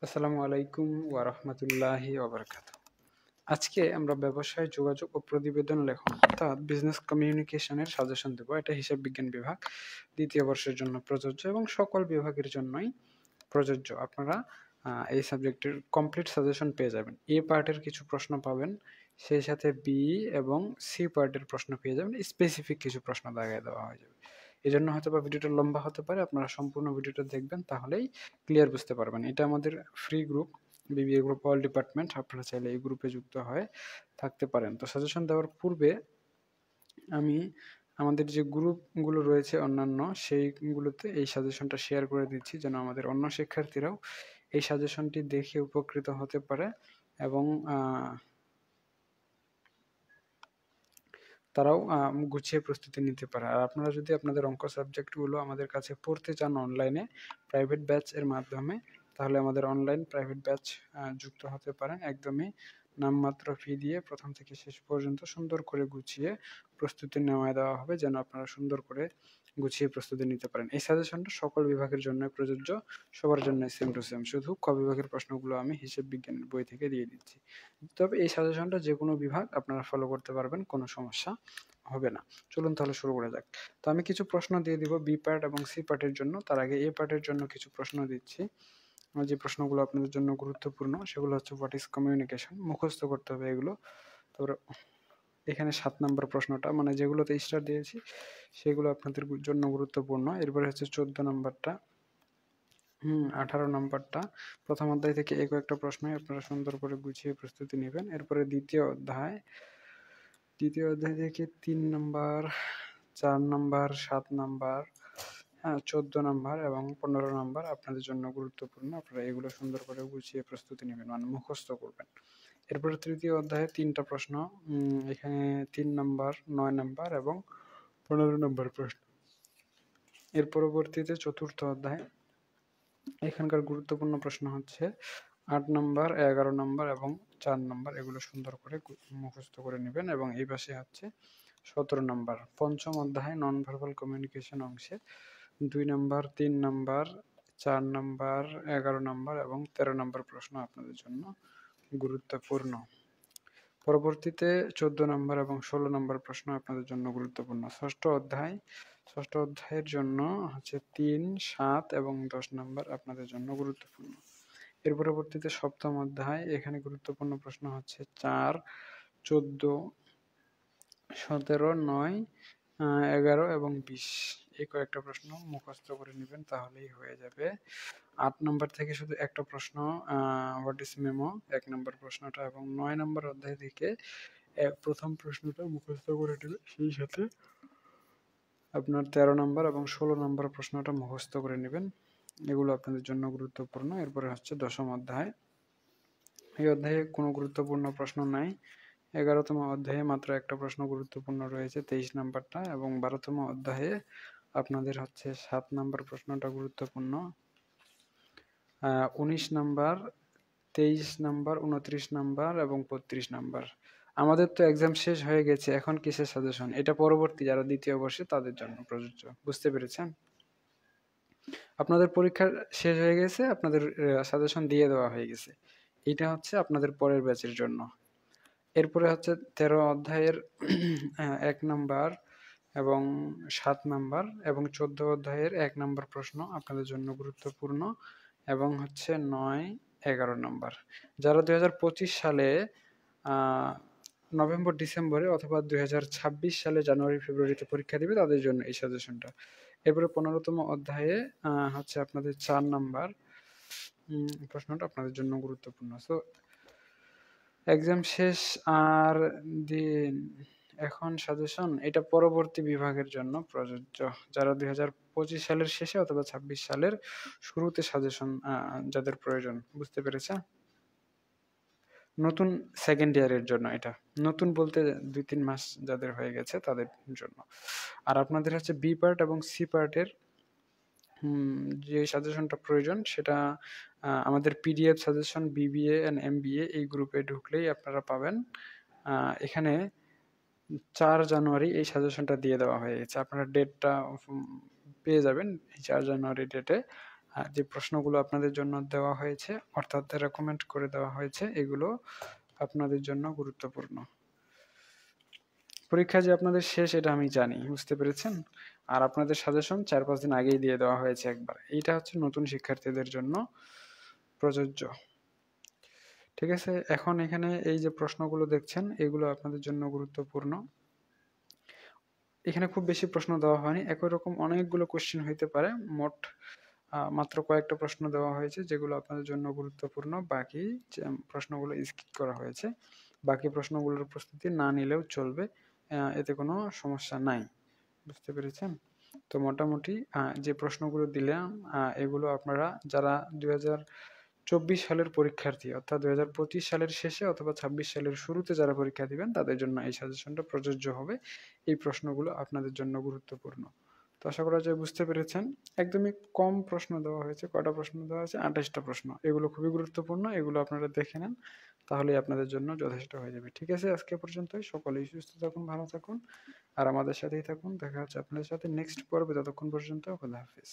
আসসালামু আলাইকুম ওয়া রাহমাতুল্লাহি ওয়া বারাকাতুহু। আজকে আমরা ব্যবসায় যোগাযোগ ও প্রতিবেদন লেখন অর্থাৎ বিজনেস কমিউনিকেশনের সাজেশন দেব। এটা হিসাব বিজ্ঞান বিভাগ ২য় বর্ষের জন্য প্রযোজ্য এবং সকল বিভাগের জন্যই প্রযোজ্য। আপনারা এই সাবজেক্টের কমপ্লিট সাজেশন পেয়ে যাবেন। এ পার্টের কিছু প্রশ্ন পাবেন, সেই সাথে বি এবং সি পার্টের প্রশ্ন পেয়ে যাবেন। স্পেসিফিক কিছু প্রশ্ন দাগিয়ে দেওয়া হয়ে যাবে। এজন্য হয়তোবা ভিডিওটা লম্বা হতে পারে। আপনারা সম্পূর্ণ ভিডিওটা দেখবেন, তাহলেই ক্লিয়ার বুঝতে পারবেন। এটা আমাদের free group, BBA group all department. আপনারা চাইলে এই গ্রুপে যুক্ত হয়ে থাকতে পারেন। তো সাজেশন দেওয়ার পূর্বে আমি আমাদের যে গ্রুপগুলো রয়েছে অন্যান্য, সেইগুলোতে এই সাজেশনটা শেয়ার করে দিচ্ছি, যেন আমাদের অন্য শিক্ষার্থীরাও এই সাজেশনটি দেখে উপকৃত হতে পারে এবং তারাও গুছিয়ে প্রস্তুতি নিতে পারে। আর আপনারা যদি আপনাদের অঙ্ক সাবজেক্টগুলো আমাদের কাছে পড়তে চান অনলাইনে প্রাইভেট ব্যাচ এর মাধ্যমে, তাহলে আমাদের অনলাইন প্রাইভেট ব্যাচ যুক্ত হতে পারেন। একদমই নামমাত্র ফি দিয়ে প্রথম থেকে শেষ পর্যন্ত সুন্দর করে গুছিয়ে প্রস্তুতি নেওয়া দেওয়া হবে, যেন আপনারা সুন্দর করে গুছিয়ে প্রস্তুতি নিতে পারেন। এই সাজেশনটা সকল বিভাগের জন্য প্রযোজ্য, সবার জন্য সেম টু সেম। শুধু ক বিভাগের প্রশ্নগুলো আমি হিসেব বিজ্ঞানের বই থেকে দিয়ে দিচ্ছি। তবে এই সাজেশনটা যে কোনো বিভাগ আপনারা ফলো করতে পারবেন, কোনো সমস্যা হবে না। চলুন তাহলে শুরু করা যাক। তো আমি কিছু প্রশ্ন দিয়ে দিব বি পার্ট এবং সি পার্টের জন্য। তার আগে এ পার্টের জন্য কিছু প্রশ্ন দিচ্ছি। যে প্রশ্নগুলো আপনাদের জন্য গুরুত্বপূর্ণ সেগুলো হচ্ছে হোয়াট ইজ কমিউনিকেশন, মুখস্থ করতে হবে এগুলো। তারপরে এখানে ৭ নম্বর প্রশ্নটা, মানে যেগুলোতে স্টার দিয়েছি সেগুলো আপনাদের জন্য গুরুত্বপূর্ণ। এরপরে হচ্ছে ১৪ নম্বরটা, ১৮ নম্বরটা। প্রথম অধ্যায় থেকে এই কয়েকটা প্রশ্নই আপনারা সুন্দর করে গুছিয়ে প্রস্তুতি নেবেন। এরপরে দ্বিতীয় অধ্যায় থেকে ৩ নাম্বার, ৪ নাম্বার, ৭ নাম্বার, ১৪ নাম্বার এবং ১৫ নাম্বার আপনাদের জন্য গুরুত্বপূর্ণ। আপনারা এগুলো সুন্দর করে গুছিয়ে প্রস্তুতি নেবেন, মানে মুখস্থ করবেন। এরপরে তৃতীয় অধ্যায়ে ৩টা প্রশ্ন, এখানে ৩ নাম্বার, ৯ নাম্বার এবং ১৫ নাম্বার প্রশ্ন। এর পরবর্তীতে চতুর্থ অধ্যায়, এখানকার গুরুত্বপূর্ণ প্রশ্ন হচ্ছে ৮ নাম্বার, ১১ নাম্বার এবং ৪ নাম্বার। এগুলো সুন্দর করে মুখস্থ করে নেবেন। এবং এই পাশে হচ্ছে ১৭ নাম্বার। পঞ্চম অধ্যায় নন ভার্বাল কমিউনিকেশন অংশে ২ নাম্বার, ৩ নাম্বার, ৪ নাম্বার, ১১ নাম্বার এবং ১৩ নাম্বার প্রশ্ন আপনাদের জন্য গুরুত্বপূর্ণ। পরবর্তীতে ১৪ নাম্বার এবং ১৬ নাম্বার প্রশ্ন আপনাদের জন্য গুরুত্বপূর্ণ। ষষ্ঠ অধ্যায়ের জন্য হচ্ছে ৩, ৭ এবং ১০ নাম্বার আপনাদের জন্য গুরুত্বপূর্ণ। এর পরবর্তীতে সপ্তম অধ্যায়, এখানে গুরুত্বপূর্ণ প্রশ্ন হচ্ছে ৪, ১৪, ১৭, ৯, ১১ এবং ২০। এই কয়েকটা প্রশ্ন মুখস্থ করে নেবেন, তাহলেই হয়ে যাবে। ৮ নাম্বার থেকে শুধু একটা প্রশ্ন, হোয়াট ইজ মেমো, ১ নাম্বার প্রশ্নটা, এবং ৯ নাম্বার অধ্যায় থেকে প্রথম প্রশ্নটা মুখস্থ করে নেবেন। সেই সাথে আপনার ১৩ নাম্বার এবং ১৬ নাম্বার প্রশ্নটা মুখস্থ করে নেবেন। এগুলো আপনাদের জন্য গুরুত্বপূর্ণ। এরপরে হচ্ছে ১০ম অধ্যায়। এই অধ্যায়ে কোনো গুরুত্বপূর্ণ প্রশ্ন নাই। ১১তম অধ্যায়ে মাত্র একটা প্রশ্ন গুরুত্বপূর্ণ রয়েছে, ২৩ নাম্বারটা, এবং ১২তম অধ্যায়ে আপনাদের হচ্ছে ৭ নাম্বার প্রশ্নটা গুরুত্বপূর্ণ। ১৯ নাম্বার, ২৩ নাম্বার, ২৯ নাম্বার এবং ৩৫ নাম্বার। আমাদের তো এক্সাম শেষ হয়ে গেছে, এখন কিসের সাজেশন? এটা পরবর্তী যারা দ্বিতীয় বর্ষে তাদের জন্য প্রযোজ্য। বুঝতে পেরেছেন? আপনাদের পরীক্ষা শেষ হয়ে গেছে, আপনাদের সাজেশন দিয়ে দেওয়া হয়ে গেছে। এটা হচ্ছে আপনাদের পরের ব্যাচের জন্য। এরপরে হচ্ছে ১৩ অধ্যায়ের ১ নাম্বার এবং ৭ নাম্বার এবং ১৪ অধ্যায়ের ১ নাম্বার প্রশ্ন আপনাদের জন্য গুরুত্বপূর্ণ, এবং হচ্ছে ৯, ১১ নাম্বার। যারা ২০২৫ সালে নভেম্বর ডিসেম্বরে অথবা ২০২৬ সালে জানুয়ারি ফেব্রুয়ারিতে পরীক্ষা দিবে, তাদের জন্য এই সাজেশনটা। এরপরে ১৫তম অধ্যায়ে হচ্ছে আপনাদের ৪ নাম্বার প্রশ্নটা আপনাদের জন্য গুরুত্বপূর্ণ। সো এক্সাম শেষ আর দিন, এখন সাজেশন এটা পরবর্তী বিভাগের জন্য প্রযোজ্য। যারা ২০২৫ সালের শেষে অথবা ২৬ সালের শুরুতে সাজেশন যাদের প্রয়োজন। বুঝতে পেরেছেন? নতুন সেকেন্ড ইয়ারের জন্য এটা। নতুন বলতে ২-৩ মাস যাদের হয়ে গেছে তাদের জন্য। আর আপনাদের হচ্ছে বি পার্ট এবং সি পার্টের যে সাজেশনটা প্রয়োজন সেটা আমাদের PDF suggestion BBA and MBA এই গ্রুপে ঢুকলেই আপনারা পাবেন। এখানে ৪ জানুয়ারি এই সাজেশনটা দিয়ে দেওয়া হয়ে গেছে। আপনারা ডেটটা পেয়ে যাবেন এই ৪ জানুয়ারি ডেটে। যে প্রশ্নগুলো আপনাদের জন্য দেওয়া হয়েছে অর্থাৎ রেকমেন্ড করে দেওয়া হয়েছে এগুলো আপনাদের জন্য গুরুত্বপূর্ণ। পরীক্ষা যে আপনাদের শেষ এটা আমি জানি, বুঝতে পেরেছেন? আর আপনাদের সাজেশন 4-5 দিন আগেই দিয়ে দেওয়া হয়েছে একবার। এইটা হচ্ছে নতুন শিক্ষার্থীদের জন্য প্রযোজ্য। ঠিক আছে? এখন এখানে এই যে প্রশ্নগুলো দেখছেন এগুলো আপনাদের জন্য গুরুত্বপূর্ণ। এখানে খুব বেশি প্রশ্ন দেওয়া হয়নি, একই রকম অনেকগুলো কোশ্চেন হইতে পারে। মোট মাত্র কয়েকটা প্রশ্ন দেওয়া হয়েছে যেগুলো আপনাদের জন্য গুরুত্বপূর্ণ, বাকি যে প্রশ্নগুলো স্কিপ করা হয়েছে। বাকি প্রশ্নগুলোর প্রস্তুতি না নিলেও চলবে, এতে কোনো সমস্যা নাই, বুঝতে পেরেছেন? তো মোটামুটি যে প্রশ্নগুলো দিলাম এগুলো আপনারা যারা 2024 সালের পরীক্ষার্থী অর্থাৎ 2025 সালের শেষে অথবা 26 সালের শুরুতে যারা পরীক্ষা দিবেন তাদের জন্য এই সাজেশনটা প্রযোজ্য হবে। এই প্রশ্নগুলো আপনাদের জন্য গুরুত্বপূর্ণ। তো আশা করা যায় বুঝতে পেরেছেন। একদমই কম প্রশ্ন দেওয়া হয়েছে, কয়টা প্রশ্ন দেওয়া হয়েছে? 28টা প্রশ্ন। এগুলো খুবই গুরুত্বপূর্ণ, এগুলো আপনারা দেখে নেন, তাহলেই আপনাদের জন্য যথেষ্ট হয়ে যাবে। ঠিক আছে, আজকে পর্যন্তই। সকলেই সুস্থ থাকুন, ভালো থাকুন আর আমাদের সাথেই থাকুন। দেখা হচ্ছে আপনাদের সাথে নেক্সট পর্বে। ততক্ষণ পর্যন্ত খোদা হাফেজ।